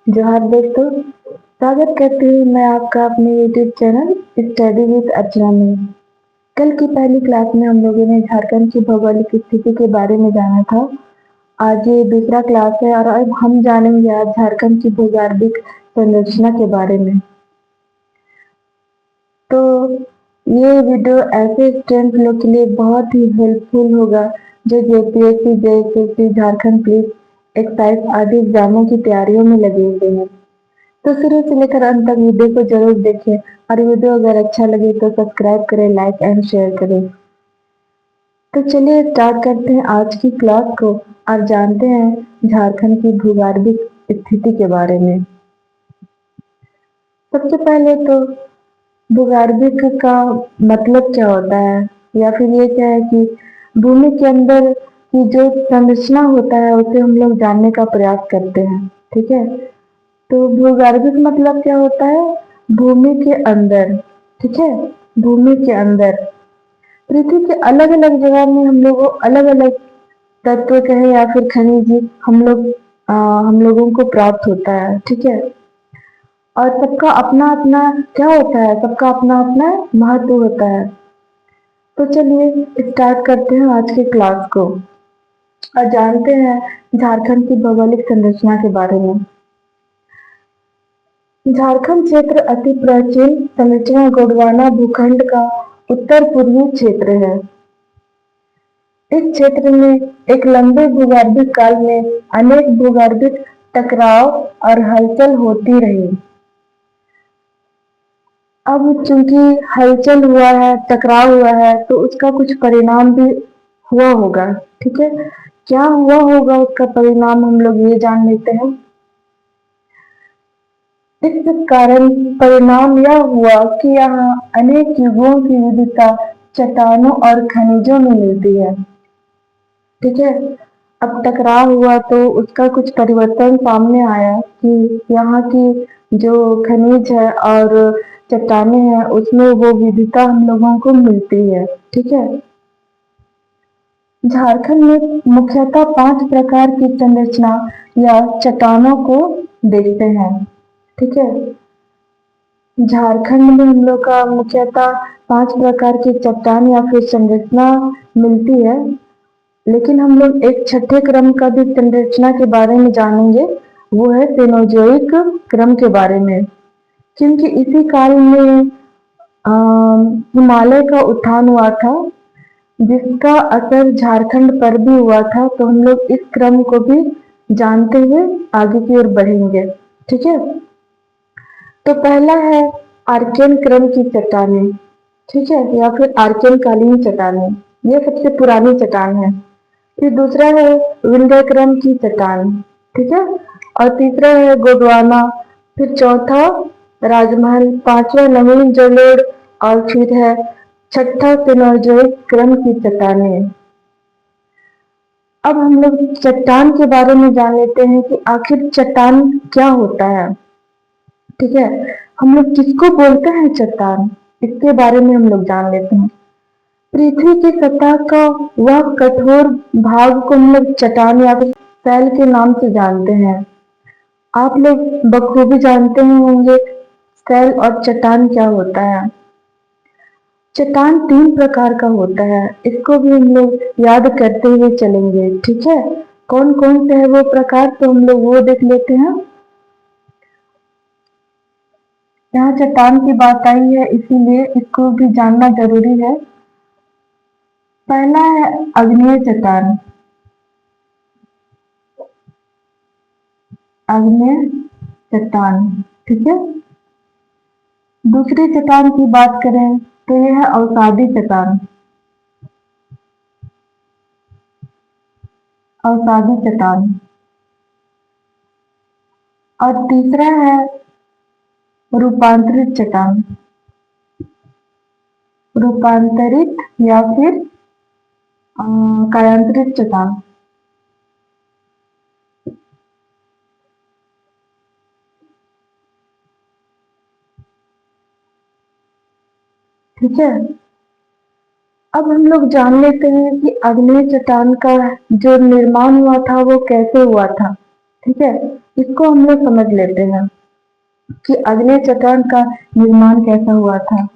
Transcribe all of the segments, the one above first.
जोहार दोस्तों, स्वागत करती हूँ मैं आपका अपने यूट्यूब चैनल स्टडी विद अर्चना में। कल की पहली क्लास में हम लोगों ने झारखंड की भौगोलिक स्थिति के बारे में जाना था। आज ये दूसरा क्लास है और अब हम जानेंगे आज झारखंड की भूगर्भिक संरचना के बारे में। तो ये वीडियो ऐसे स्टूडेंट लोग के लिए बहुत ही हेल्पफुल होगा जो JPSC, JSSC, Jharkhand police, excise आदि एग्जामों की तैयारियों में लगे हुए हैं। तो शुरू से लेकर अंत तक वीडियो को जरूर देखें और वीडियो अगर अच्छा लगे तो सब्सक्राइब करें, लाइक एंड शेयर करें। तो चलिए स्टार्ट करते हैं आज की क्लास को और जानते हैं झारखंड की भूगर्भिक स्थिति के बारे में। सबसे पहले तो भूगर्भिक का मतलब क्या होता है या फिर ये क्या है कि भूमि के अंदर की जो संरचना होता है उसे हम लोग जानने का प्रयास करते हैं। ठीक है, तो भूगर्भिक मतलब क्या होता है? भूमि के अंदर। ठीक है, भूमि के अंदर पृथ्वी के अलग अलग जगह में हम लोगों अलग अलग तत्व कहे या फिर खनिज हम लोगों को प्राप्त होता है। ठीक है, और सबका अपना अपना क्या होता है, सबका अपना अपना महत्व होता है। तो चलिए स्टार्ट करते हैं आज की क्लास को और जानते हैं झारखंड की भौगोलिक संरचना के बारे में। झारखंड क्षेत्र अति प्राचीन संरचना गोंडवाना भूखंड का उत्तर पूर्वी क्षेत्र है। इस क्षेत्र में एक लंबे भूगर्भिक काल में अनेक भूगर्भिक टकराव और हलचल होती रही। अब चूंकि हलचल हुआ है, टकराव हुआ है, तो उसका कुछ परिणाम भी हुआ होगा। ठीक है, क्या हुआ होगा उसका परिणाम हम लोग ये जान लेते हैं। इस कारण परिणाम यह हुआ कि यहाँ अनेक युगों की विविधता चट्टानों और खनिजों में मिलती है। ठीक है, अब टकराव हुआ तो उसका कुछ परिवर्तन सामने आया कि यहाँ की जो खनिज है और चट्टानें हैं उसमें वो विविधता हम लोगों को मिलती है। ठीक है, झारखंड में मुख्यतः 5 प्रकार की संरचना या चट्टानों को देखते हैं। ठीक है, झारखंड में हम लोग का मुख्यतः 5 प्रकार की चट्टान या फिर संरचना मिलती है, लेकिन हम लोग एक छठे क्रम का भी संरचना के बारे में जानेंगे, वो है सेनोजोइक क्रम के बारे में, क्योंकि इसी काल में हिमालय का उत्थान हुआ था जिसका असर झारखंड पर भी हुआ था। तो हम लोग इस क्रम को भी जानते हुए आगे की ओर बढ़ेंगे। ठीक है, तो पहला है आर्कियन क्रम की चट्टानें। ठीक है, या फिर आर्कियन कालीन चट्टानें, ये सबसे पुरानी चट्टान है। फिर दूसरा है विंध्य क्रम की चट्टान। ठीक है, और तीसरा है गोंडवाना, फिर चौथा राजमहल, पांचवा नवीन जलोढ़ और फिर है छठा सेनोजोइक क्रम की चट्टानें। अब हम लोग चट्टान के बारे में जान लेते हैं कि आखिर चट्टान क्या होता है। ठीक है, हम लोग किसको बोलते हैं चट्टान, इसके बारे में हम लोग जान लेते हैं। पृथ्वी की सतह का वह कठोर भाग को हम लोग चट्टान या फिर सैल के नाम से जानते हैं। आप लोग बखूबी जानते ही होंगे सैल और चट्टान क्या होता है। चट्टान 3 प्रकार का होता है, इसको भी हम लोग याद करते हुए चलेंगे। ठीक है, कौन कौन से है वो प्रकार, तो हम लोग वो देख लेते हैं। यहाँ चट्टान की बात आई है इसीलिए इसको भी जानना जरूरी है। पहला है आग्नेय चट्टान। आग्नेय चट्टान, ठीक है। दूसरी चट्टान की बात करें तो यह है अवसादी चट्टान। अवसादी चट्टान। और तीसरा है रूपांतरित चट्टान। रूपांतरित या फिर कायांतरित चट्टान। ठीक है, अब हम लोग जान लेते हैं कि आग्नेय चट्टान का जो निर्माण हुआ था वो कैसे हुआ था। ठीक है, इसको हम लोग समझ लेते हैं कि अग्नि चट्टान का निर्माण कैसा हुआ था।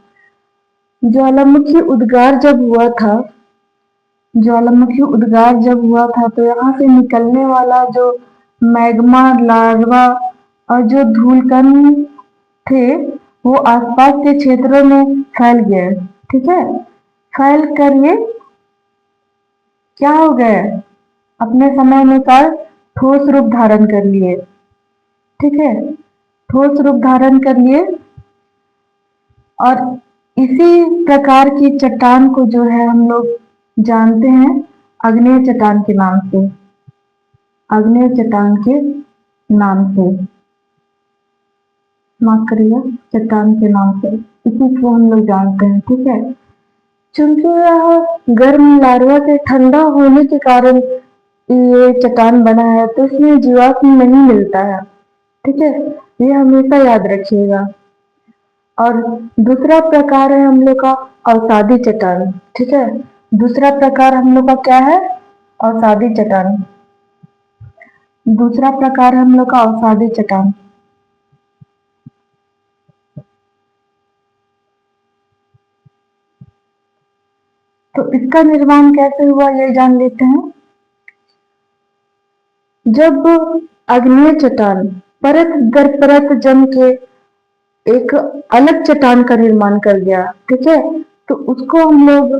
ज्वालामुखी उद्गार जब हुआ था ज्वालामुखी उद्गार जब हुआ था तो यहाँ से निकलने वाला जो मैग्मा लार्वा और जो धूलकण थे वो आसपास के क्षेत्रों में फैल गए। ठीक है, फैल कर ये क्या हो गए, अपने समय अनुसार ठोस रूप धारण कर लिए। ठीक है, ठोस रूप धारण कर लिए और इसी प्रकार की चट्टान को जो है हम लोग जानते हैं आग्नेय चट्टान के नाम से। आग्नेय चट्टान के नाम से, माफ करिएगा, चट्टान के नाम से इसी को हम लोग जानते हैं। ठीक है, चूंकि यह गर्म लार्वा से ठंडा होने के कारण ये चट्टान बना है तो इसमें जीवाश्म नहीं मिलता है। ठीक है, ये हमेशा याद रखिएगा। और दूसरा प्रकार है हम लोग का अवसादी चट्टान। ठीक है, दूसरा प्रकार हम लोग का क्या है, अवसादी चट्टान। दूसरा प्रकार है हम लोग का अवसादी चट्टान। तो इसका निर्माण कैसे हुआ ये जान लेते हैं। जब अग्नेय चट्टान परत दर परत जम के एक अलग चट्टान का निर्माण कर गया, ठीक है, तो उसको हम लोग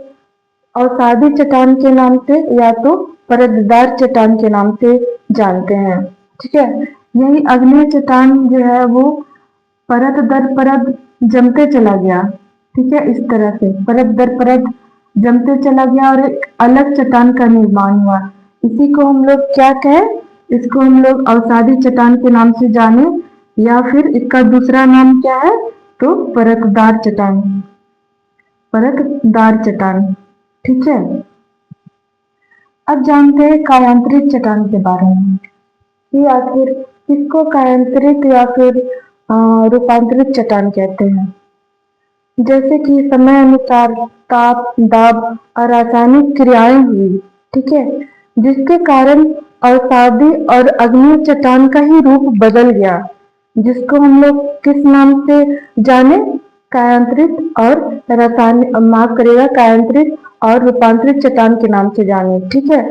अवसादी चट्टान के नाम से या तो परतदार चट्टान के नाम से जानते हैं। ठीक है, यही अग्नेय चट्टान जो है वो परत दर परत जमते चला गया। ठीक है, इस तरह से परत दर परत जमते चला गया और एक अलग चट्टान का निर्माण हुआ। इसी को हम लोग क्या कहें, इसको हम लोग अवसादी चट्टान के नाम से जाने या फिर इसका दूसरा नाम क्या है तो परतदार चट्टान। परतदार चट्टान। ठीक है, अब जानते हैं कायांतरित चट्टान के बारे में कि आखिर इसको कायांतरित या फिर रूपांतरित चट्टान कहते हैं। जैसे कि समय अनुसार ताप दाब और रासायनिक क्रियाएं हुई। ठीक है, जिसके कारण अवसादी और अग्नि चट्टान का ही रूप बदल गया, जिसको हम लोग किस नाम से जाने, कायांतरित और रासायनिक, माफ करिएगा, कायांतरित और रूपांतरित चट्टान के नाम से जाने। ठीक है,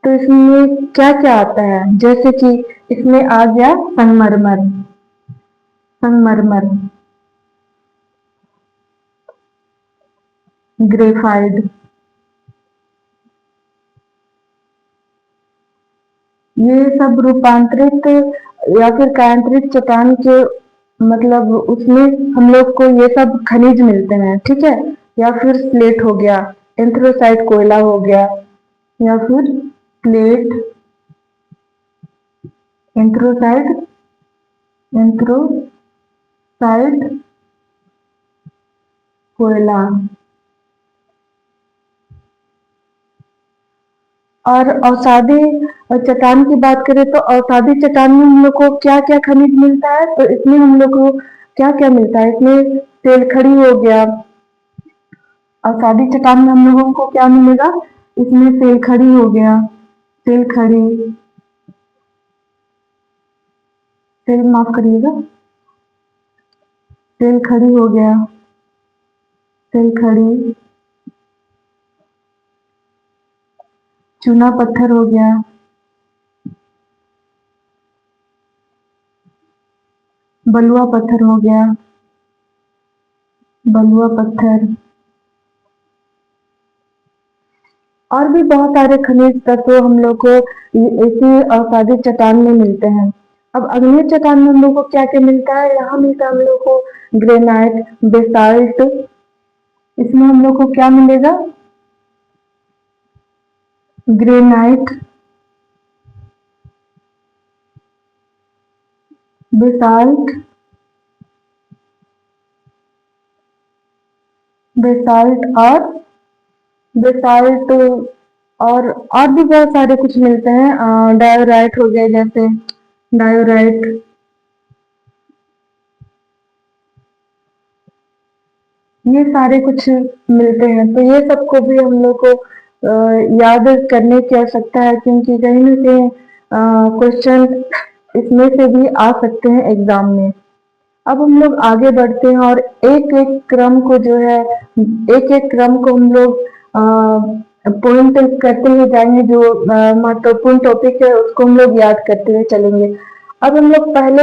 तो इसमें क्या क्या आता है, जैसे कि इसमें आ गया संगमरमर। संगमरमर, ग्रेफाइट, ये सब रूपांतरित या फिर कायांतरित चट्टान के मतलब उसमें हम लोग को ये सब खनिज मिलते हैं। ठीक है, या फिर स्लेट हो गया, एंथ्रोसाइट कोयला हो गया, या फिर प्लेट, एंथ्रोसाइट, एंथ्रोसाइट कोयला। और अवसादी चट्टान की बात करें तो अवसादी चट्टान में हम लोग को क्या क्या खनिज मिलता है, तो इसमें हम लोग को क्या क्या मिलता है, इसमें तेलखड़ी हो गया। अवसादी चट्टान में हम लोगों को क्या मिलेगा, इसमें तेलखड़ी हो गया, तेलखड़ी, तेल माफ करिएगा, तेलखड़ी हो गया, तेलखड़ी, चूना पत्थर हो गया, बलुआ पत्थर हो गया, बलुआ पत्थर, और भी बहुत सारे खनिज तत्व हम लोग को इसी अवसादी चट्टान में मिलते हैं। अब अग्नेय चट्टान में हम लोग को क्या क्या मिलता है, यहाँ मिलता है हम लोग को ग्रेनाइट, बेसाल्ट। इसमें हम लोग को क्या मिलेगा, ग्रेनाइट, बेसाल्ट, बेसाल्ट और बेसाल्ट और भी बहुत सारे कुछ मिलते हैं। डायोराइट हो गए, जैसे डायोराइट, ये सारे कुछ मिलते हैं। तो ये सबको भी हम लोग को याद करने की आवश्यकता है, क्योंकि कहीं ना कहीं क्वेश्चन इसमें से भी आ सकते हैं एग्जाम में। अब हम लोग आगे बढ़ते हैं और एक एक क्रम को जो है, एक एक क्रम को हम लोग पॉइंट करते हुए जाएंगे। जो महत्वपूर्ण टॉपिक है उसको हम लोग याद करते हुए चलेंगे। अब हम लोग पहले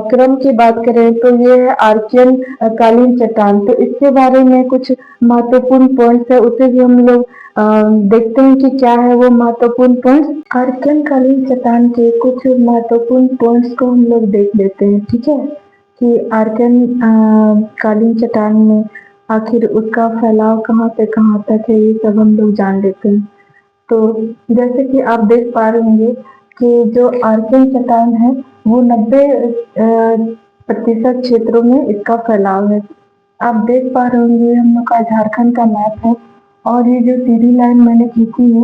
क्रम की बात करें तो ये है आर्कियन कालीन चट्टान। तो इसके बारे में कुछ महत्वपूर्ण पॉइंट्स है, उसे भी हम लोग देखते हैं कि क्या है वो महत्वपूर्ण पॉइंट्स। आर्कियन कालीन चट्टान के कुछ महत्वपूर्ण पॉइंट्स को हम लोग देख लेते हैं, ठीक है। कि आर्कियन कालीन चट्टान में आखिर उसका फैलाव कहाँ से कहाँ तक है, ये सब हम लोग जान लेते हैं। तो जैसे कि आप देख पा रहे होंगे कि जो आर्कियन चट्टान है वो 90% क्षेत्रों में इसका फैलाव है। आप देख पा रहे होंगे हम लोग का झारखंड का मैप है, और ये जो सीधी लाइन मैंने खींची है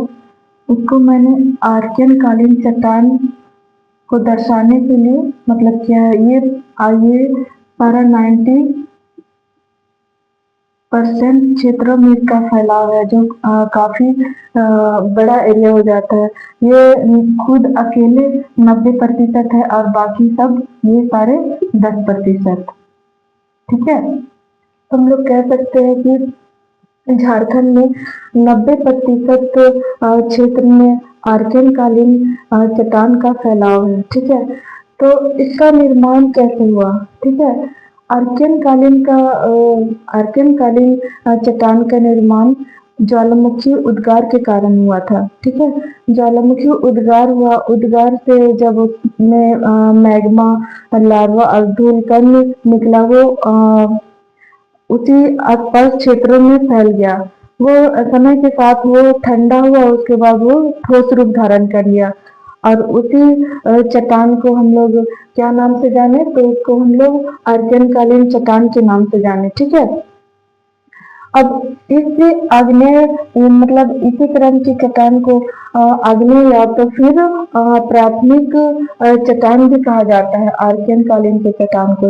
उसको मैंने आर्कियन कालीन चट्टान को दर्शाने के लिए मतलब किया है। ये सारा 90% क्षेत्रों में इसका फैलाव है, जो काफी बड़ा एरिया हो जाता है। ये खुद अकेले 90% है और बाकी सब ये सारे 10%। ठीक है, तो हम लोग कह सकते हैं कि झारखंड में 90% क्षेत्र में आर्कियन कालीन चट्टान का फैलाव है। ठीक है, तो इसका निर्माण कैसे हुआ? ठीक है, आर्कियन कालीन चट्टान का निर्माण ज्वालामुखी उद्गार के कारण हुआ था। ठीक है, ज्वालामुखी उद्गार हुआ, उद्गार से जब उसमें मैग्मा, लार्वा और धूलकण निकला, वो उसी आसपास क्षेत्रों में फैल गया। वो समय के साथ वो ठंडा हुआ, उसके बाद वो ठोस रूप धारण कर लिया, और उसी चट्टान को हम लोग क्या नाम से जाने? तो उसको हम लोग आर्कियन कालीन चट्टान के नाम से जाने। ठीक है, अब इस आग्नेय मतलब इसी क्रम की चट्टान को आग्नेय या तो फिर प्राथमिक चट्टान भी कहा जाता है, आर्कियन कालीन के चट्टान को।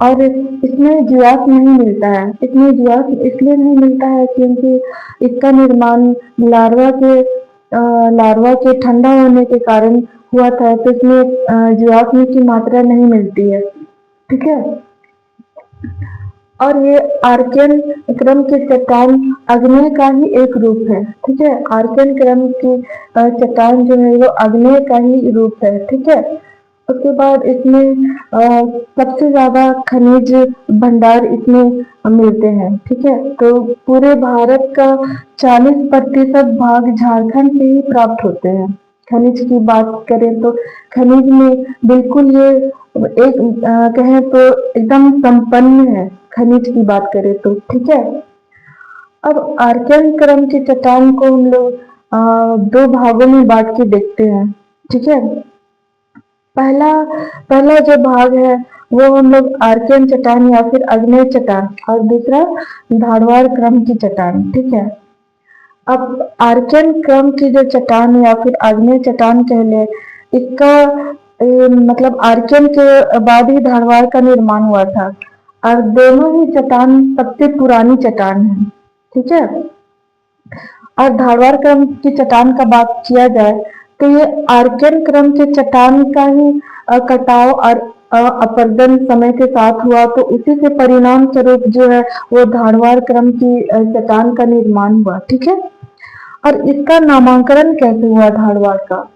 और इसमें जीवाश्म नहीं मिलता है। इसमें जीवाश्म इसलिए नहीं मिलता है क्योंकि इसका निर्माण लार्वा के ठंडा होने के कारण हुआ था, तो इसमें जीवाश्म की मात्रा नहीं मिलती है। ठीक है, और ये आर्कियन क्रम की चट्टान आग्नेय का ही एक रूप है। ठीक है, आर्कियन क्रम की चट्टान जो है वो आग्नेय का ही रूप है। ठीक है, उसके बाद इसमें सबसे ज्यादा खनिज भंडार इसमें मिलते हैं। ठीक है, तो पूरे भारत का 40% भाग झारखंड से ही प्राप्त होते हैं। खनिज की बात करें तो खनिज में बिल्कुल ये एक कहें तो एकदम संपन्न है, खनिज की बात करें तो। ठीक है, अब आर्कियन क्रम की चट्टान को हम लोग दो भागों में बांट के देखते हैं। ठीक है, पहला पहला जो भाग है वो हम लोग आर्कियन चट्टान या फिर आग्नेय चट्टान, और दूसरा धारवाड़ क्रम की चट्टान। ठीक है, अब आर्कियन क्रम की जो चट्टान या फिर आग्नेय चट्टान कह ले, इसका मतलब आर्कियन के बाद ही धारवाड़ का निर्माण हुआ था, और दोनों ही चट्टान सबसे पुरानी चट्टान है। ठीक है, और धारवाड़ क्रम की चट्टान का बात किया जाए तो ये आर्कियन क्रम के चट्टान का ही कटाव और अपरदन समय के साथ हुआ, तो उसी के परिणाम स्वरूप जो है वो धारवाड़ क्रम की चट्टान का निर्माण हुआ। ठीक है, और इसका नामांकन कैसे हुआ धारवाड़ का?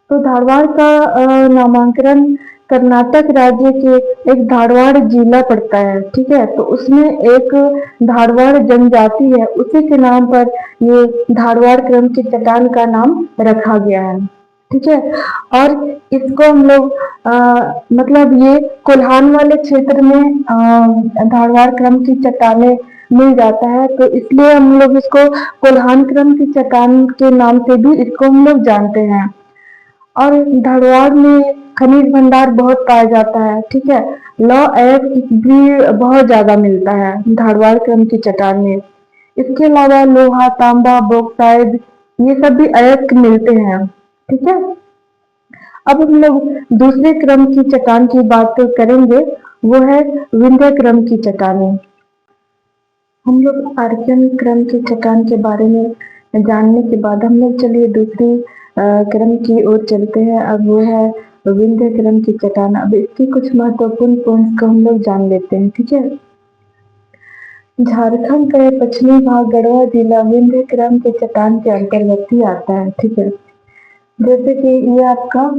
तो धारवाड़ का नामांकन कर्नाटक राज्य के एक धारवाड़ जिला पड़ता है। ठीक है, तो उसमें एक धारवाड़ जनजाति है, उसी के नाम पर ये धारवाड़ क्रम की चट्टान का नाम रखा गया है। ठीक है, और इसको हम लोग मतलब ये कोल्हान वाले क्षेत्र में धारवाड़ क्रम की चट्टानें मिल जाता है, तो इसलिए हम लोग इसको कोल्हान क्रम की चट्टान के नाम से भी इसको हम लोग जानते हैं। और धारवाड़ में खनिज भंडार बहुत पाया जाता है। ठीक है, लौह अयस्क भी बहुत ज्यादा मिलता है धारवाड़ क्रम की चट्टान में। इसके अलावा लोहा, तांबा, बॉक्साइड, ये सब भी अयस्क मिलते हैं। ठीक है, अब हम लोग दूसरे क्रम की चट्टान की बात करेंगे, वो है विंध्य क्रम की चट्टानें। हम लोग आर्कियन क्रम की चट्टान के बारे में जानने के बाद हम लोग चलिए दूसरी क्रम की ओर चलते हैं। अब वो है विंध्य क्रम की चट्टान। अब इसके कुछ महत्वपूर्ण पॉइंट्स को हम लोग जान लेते हैं, ठीक है। झारखंड का ये पश्चिमी भाग गढ़वा जिला विंध्य क्रम के चट्टान के अंतर्गत ही आता है, ठीक है। जैसे कि ये आपका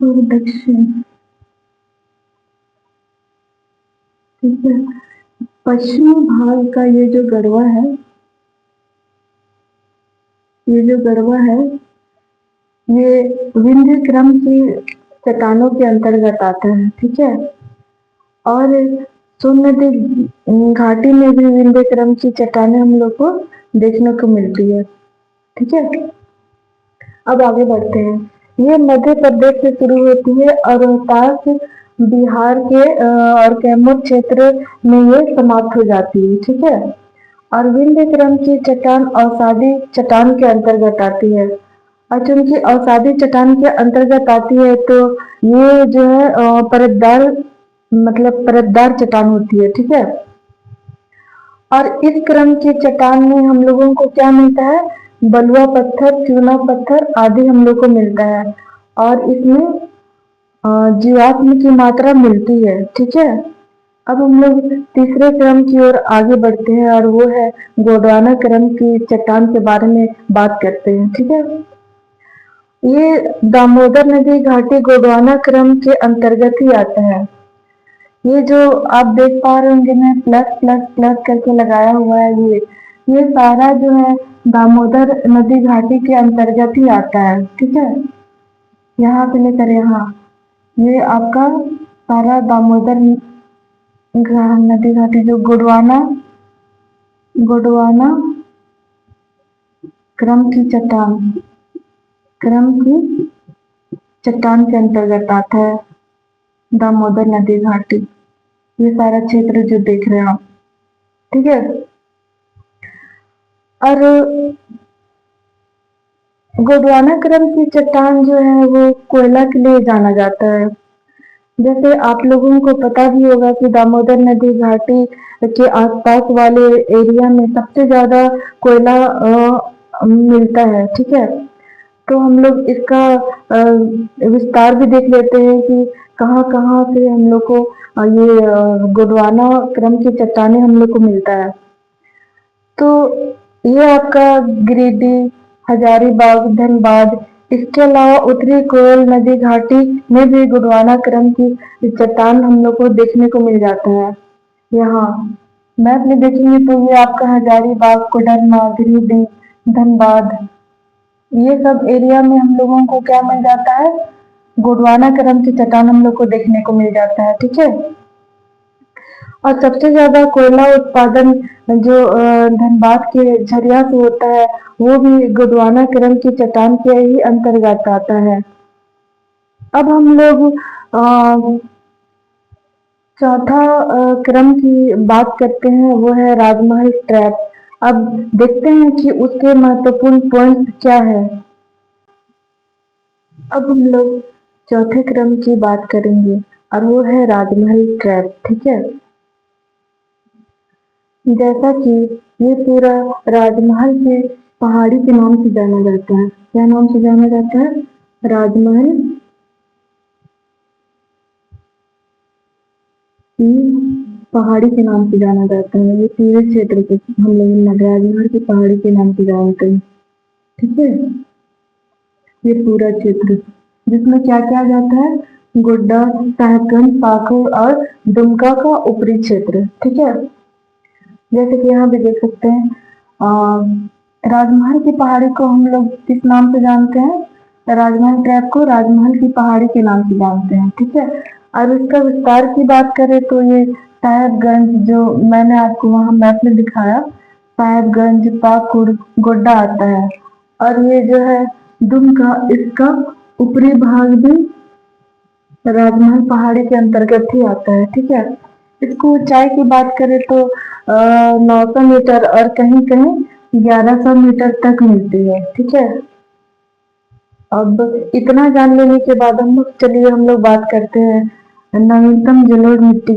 दक्षिण, ठीक है। पश्चिमी भाग का ये जो गढ़वा है, ये जो गढ़वा है ये विंध्य क्रम की चट्टानों के अंतर्गत आता है, ठीक है। और सोन नदी घाटी में भी विंध्य क्रम की चट्टानें हम लोग को देखने को मिलती है, ठीक है। अब आगे बढ़ते हैं। ये मध्य प्रदेश से शुरू होती है और रोहतास बिहार के और कैमूर क्षेत्र में ये समाप्त हो जाती है, ठीक है। और विंध्य क्रम की चट्टान अवसादी चट्टान के अंतर्गत आती है। और चूंकि अवसादी चट्टान के अंतर्गत आती है तो ये जो है परतदार मतलब परतदार चट्टान होती है, ठीक है। और इस क्रम की चट्टान में हम लोगों को क्या मिलता है, बलुआ पत्थर, चूना पत्थर आदि हम लोग को मिलता है। और इसमें जीवाश्म की मात्रा मिलती है, ठीक है। अब हम लोग तीसरे क्रम की ओर आगे बढ़ते हैं और वो है गोंडवाना क्रम की चट्टान के बारे में बात करते हैं, ठीक है। ये दामोदर नदी घाटी गोंडवाना क्रम के अंतर्गत ही आता है। ये जो आप देख पा रहे होंगे मैं प्लस प्लस प्लस करके लगाया हुआ है, ये सारा जो है दामोदर नदी घाटी के अंतर्गत ही आता है, ठीक है। यहाँ से लेकर यहाँ ये आपका सारा दामोदर नदी घाटी जो गोंडवाना गोंडवाना क्रम की चट्टान के अंतर्गत आता है दामोदर नदी घाटी। ये सारा क्षेत्र जो देख रहे हैं आप, ठीक है। और गोंडवाना क्रम की चट्टान जो है वो कोयला के लिए जाना जाता है। जैसे आप लोगों को पता भी होगा कि दामोदर नदी घाटी के आसपास वाले एरिया में सबसे ज्यादा कोयला मिलता है, ठीक है। तो हम लोग इसका विस्तार भी देख लेते हैं कि कहाँ कहाँ से हम लोग को ये गोंडवाना क्रम की चट्टानें हम लोग को मिलता है। तो ये आपका गिरिडीह, हजारीबाग, धनबाद, इसके अलावा उत्तरी कोयल नदी घाटी में भी गोंडवाना क्रम की चट्टान हम लोग को देखने को मिल जाता है। यहाँ मैप में देखेंगे तो ये आपका हजारीबाग, कोडरमा, गिरिडीह, धनबाद, ये सब एरिया में हम लोगों को क्या मिल जाता है, गोंडवाना क्रम की चट्टान हम लोग को देखने को मिल जाता है, ठीक है। और सबसे ज्यादा कोयला उत्पादन जो धनबाद के झरिया से होता है वो भी गोंडवाना क्रम की चट्टान के ही अंतर्गत आता है। अब हम लोग चौथा क्रम की बात करते हैं, वो है राजमहल ट्रैप। अब देखते हैं कि उसके महत्वपूर्ण पॉइंट क्या है। अब हम लोग चौथे क्रम की बात करेंगे और वो है राजमहल ट्रैप, ठीक है। जैसा कि ये पूरा राजमहल के पहाड़ी के नाम से जाना जाता है। क्या नाम से जाना जाता है, राजमहल की पहाड़ी के नाम से जाना जाता है। ये पूरे क्षेत्र को हम लोग राजमहल की पहाड़ी के नाम से जानते हैं, ठीक है। ये पूरा क्षेत्र जिसमें क्या क्या जाता है, गोड्डा, साहेबगंज, पाकुड़ और दुमका का ऊपरी क्षेत्र, ठीक है। जैसे कि यहाँ भी देख सकते हैं राजमहल की पहाड़ी को हम लोग किस नाम से जानते हैं, राजमहल ट्रैप को राजमहल की पहाड़ी के नाम से जानते हैं, ठीक है। और इसका विस्तार की बात करें तो ये साहेबगंज जो मैंने आपको वहां मैप में दिखाया, साहेबगंज, पाकुड़, गोड्डा आता है। और ये जो है दुमका, इसका ऊपरी भाग भी राजमहल पहाड़ी के अंतर्गत ही आता है, ठीक है। इसको ऊंचाई की बात करें तो 900 मीटर और कहीं कहीं 1100 मीटर तक मिलती है, ठीक है। अब इतना जान लेने के बाद हम लोग बात करते हैं नवीनतम जलोढ़ मिट्टी।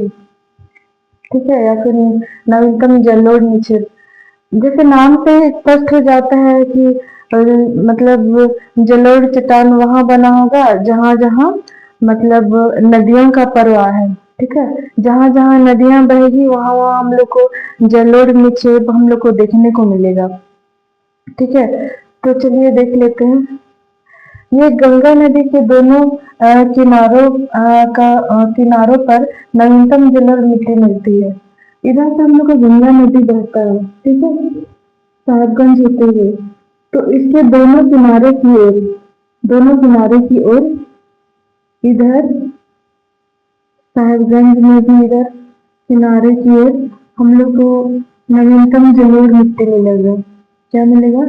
ठीक है, या फिर नवीनतम जलोढ़ निक्षेप। जैसे नाम से ही स्पष्ट हो जाता है कि मतलब जलोढ़ चट्टान वहां बना होगा जहां जहां मतलब नदियों का प्रवाह है। ठीक है, जहां जहां नदियां बहेगी वहां वहां हम लोग को जलोढ़ निक्षेप हम लोग को देखने को मिलेगा। ठीक है, तो चलिए देख लेते हैं। ये गंगा नदी के दोनों किनारों पर नवीनतम जलोढ़ मिट्टी मिलती है। इधर से हम लोग को गंगा नदी बहता है, ठीक है, साहिबगंज होते हुए। तो इसके दोनों किनारे की ओर इधर साहिबगंज में भी इधर किनारे की ओर हम लोग को नवीनतम जलोढ़ मिट्टी मिलेगा। क्या मिलेगा?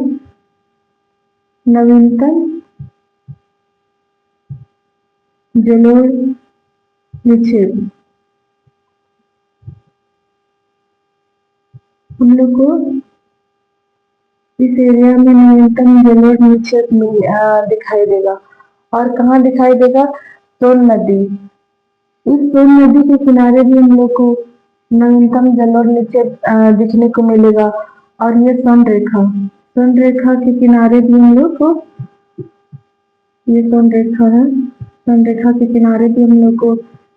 नवीनतम जलोढ़ निक्षेप। हम लोग को इस एरिया में न्यूनतम जलोढ़ निक्षेप दिखाई देगा। और कहाँ दिखाई देगा? सोन नदी। इस सोन नदी के किनारे भी हम लोग को न्यूनतम जलोढ़ निक्षेप दिखने को मिलेगा। और ये सोन रेखा के किनारे भी हम लोग को, ये सोन रेखा है, सोन रेखा के किनारे भी हम लोग को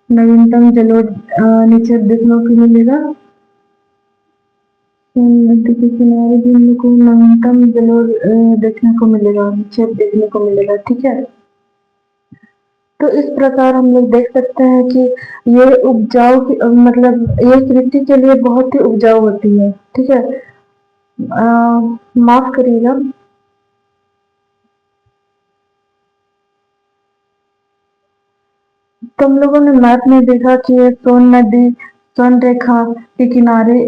नवीनतम जलोढ़ निक्षेप देखने को मिलेगा। नदी के किनारे भी हम लोग को न्यूनतम जलोढ़ देखने को मिलेगा, निक्षेप देखने को मिलेगा। ठीक है, तो इस प्रकार हम लोग देख सकते हैं कि ये उपजाऊ मतलब ये कृषि के लिए बहुत ही उपजाऊ होती है। ठीक है, माफ करिएगा। तो हम लोगों ने मैप में देखा कि ये सोन नदी, सोन रेखा के किनारे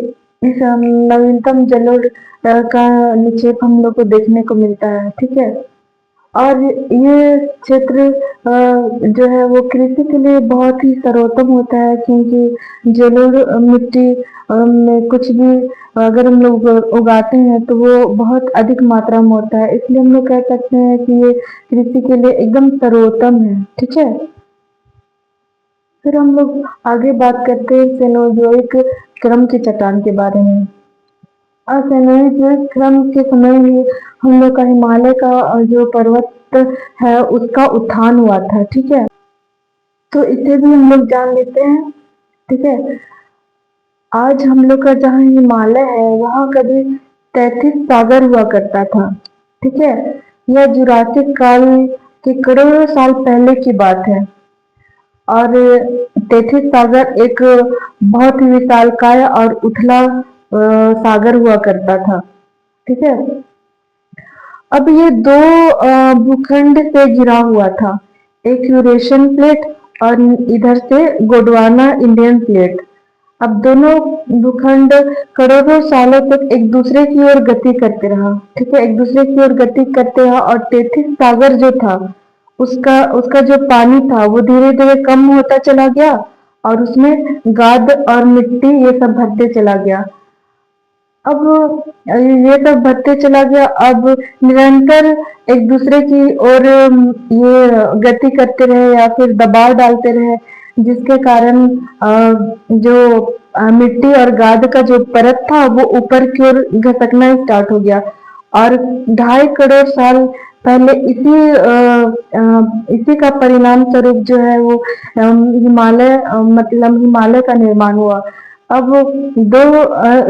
इस नवीनतम जलोढ़ का निक्षेप हम लोग को देखने को मिलता है। ठीक है, और ये क्षेत्र जो है वो कृषि के लिए बहुत ही सर्वोत्तम होता है, क्योंकि जलोढ़ मिट्टी में कुछ भी अगर हम लोग उगाते हैं तो वो बहुत अधिक मात्रा में होता है, इसलिए हम लोग कह सकते हैं कि ये कृषि के लिए एकदम सर्वोत्तम है। ठीक है, फिर हम लोग आगे बात करते हैं सेनोजोइक क्रम की चट्टान के बारे में। असेनोइक क्रम के समय में हम लोग का हिमालय का जो पर्वत है उसका उत्थान हुआ था। ठीक है, तो इसे भी हम लोग जान लेते हैं। ठीक है, आज हम लोग का जहाँ हिमालय है वहाँ कभी 33 सागर हुआ करता था। ठीक है, यह जुरासिक काल के करोड़ों साल पहले की बात है। और 33 सागर एक बहुत ही विशालकाय और उथला सागर हुआ करता था। ठीक है, अब ये दो भूखंड से घिरा हुआ था, एक यूरेशियन प्लेट और इधर से गोंडवाना इंडियन प्लेट। अब दोनों भूखंड करोड़ों सालों तक एक दूसरे की ओर गति करते रहा। ठीक है, एक दूसरे की ओर गति करते रहा और 33 सागर जो था उसका उसका जो पानी था वो धीरे धीरे कम होता चला गया और उसमें गाद और मिट्टी ये सब भरते चला गया। अब ये सब बढ़ते चला गया। अब निरंतर एक दूसरे की ओर ये गति करते रहे या फिर दबाव डालते रहे, जिसके कारण जो मिट्टी और गाद का जो परत था वो ऊपर की ओर घसकना स्टार्ट हो गया। और 2.5 करोड़ साल पहले इसी का परिणाम स्वरूप जो है वो हिमालय मतलब हिमालय का निर्माण हुआ। अब दो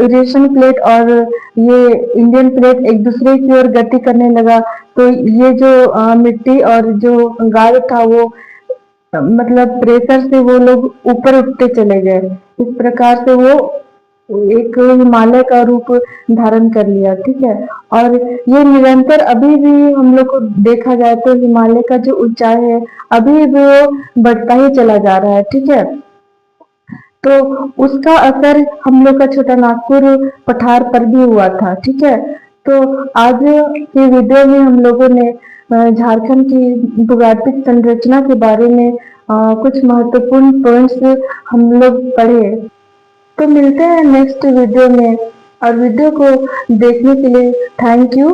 यूरेशियन प्लेट और ये इंडियन प्लेट एक दूसरे की ओर गति करने लगा, तो ये जो मिट्टी और जो गाद था वो मतलब प्रेशर से वो लोग ऊपर उठते चले गए। इस प्रकार से वो एक हिमालय का रूप धारण कर लिया। ठीक है, और ये निरंतर अभी भी हम लोग को देखा जाए तो हिमालय का जो ऊंचाई है अभी भी वो बढ़ता ही चला जा रहा है। ठीक है, तो उसका असर हम लोग का छोटा नागपुर पठार पर भी हुआ था। ठीक है, तो आज की वीडियो में हम लोगों ने झारखंड की भूगर्भिक संरचना के बारे में कुछ महत्वपूर्ण पॉइंट्स हम लोग पढ़े। तो मिलते हैं नेक्स्ट वीडियो में, और वीडियो को देखने के लिए थैंक यू।